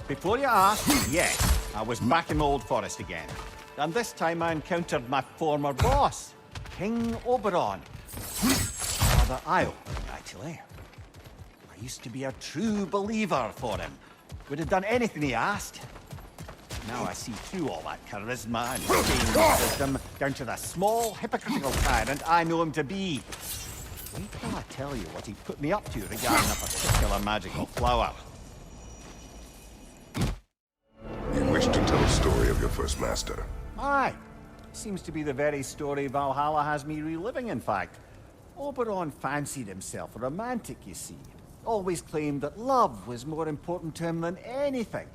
Before you ask, yes, I was back in the Old Forest again. And this time I encountered my former boss, King Oberon. Rather eye-opening, actually. I used to be a true believer for him. Would have done anything he asked. Now I see through all that charisma and strange wisdom down to the small, hypocritical tyrant I know him to be. Wait till I tell you what he put me up to regarding a particular magical flower. You wish to tell a story of your first master? Aye. Seems to be the very story Valhalla has me reliving, in fact. Oberon fancied himself a romantic, you see. Always claimed that love was more important to him than anything.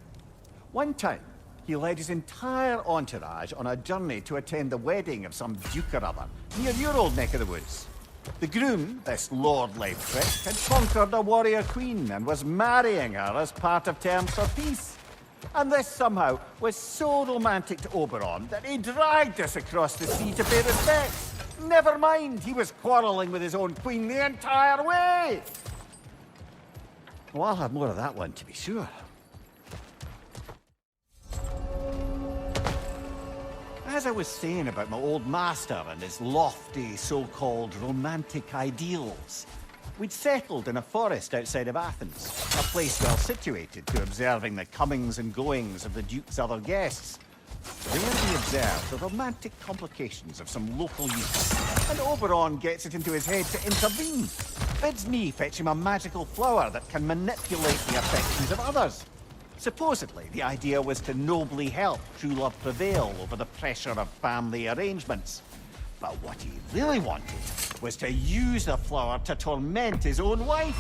One time, he led his entire entourage on a journey to attend the wedding of some duke or other, near your old neck of the woods. The groom, this lordly prick, had conquered a warrior queen and was marrying her as part of terms for peace. And this somehow was so romantic to Oberon that he dragged us across the sea to pay respects. Never mind, he was quarreling with his own queen the entire way! Well, I'll have more of that one, to be sure. As I was saying about my old master and his lofty, so-called romantic ideals, we'd settled in a forest outside of Athens, a place well situated to observing the comings and goings of the Duke's other guests. There we observed the romantic complications of some local youths, and Oberon gets it into his head to intervene. Bids me fetch him a magical flower that can manipulate the affections of others. Supposedly, the idea was to nobly help true love prevail over the pressure of family arrangements. But what he really wanted was to use the flower to torment his own wife.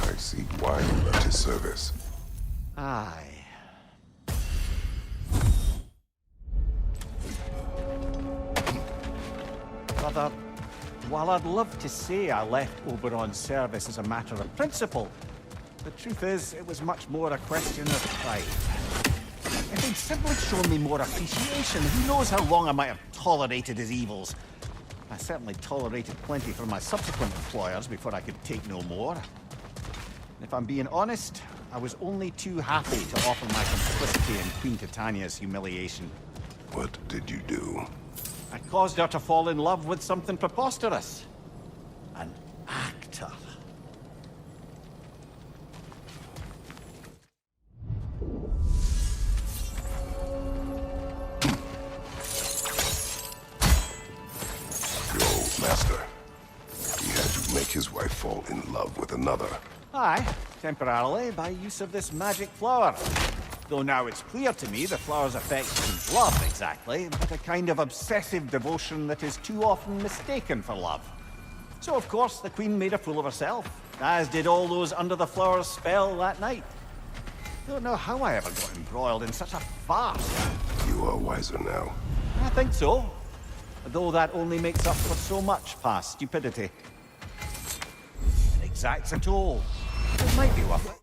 I see why you left his service. Aye. Brother, while I'd love to say I left Oberon's service as a matter of principle, the truth is, it was much more a question of pride. If he'd simply shown me more appreciation, who knows how long I might have tolerated his evils. I certainly tolerated plenty from my subsequent employers before I could take no more. And if I'm being honest, I was only too happy to offer my complicity in Queen Titania's humiliation. What did you do? I caused her to fall in love with something preposterous. An actor. Master. He had to make his wife fall in love with another. Aye, temporarily, by use of this magic flower. Though now it's clear to me the flower's effect isn't love exactly, but a kind of obsessive devotion that is too often mistaken for love. So of course the Queen made a fool of herself, as did all those under the flower's spell that night. Don't know how I ever got embroiled in such a farce. You are wiser now. I think so. Though that only makes up for so much past stupidity. It exacts a toll. It might be worth it.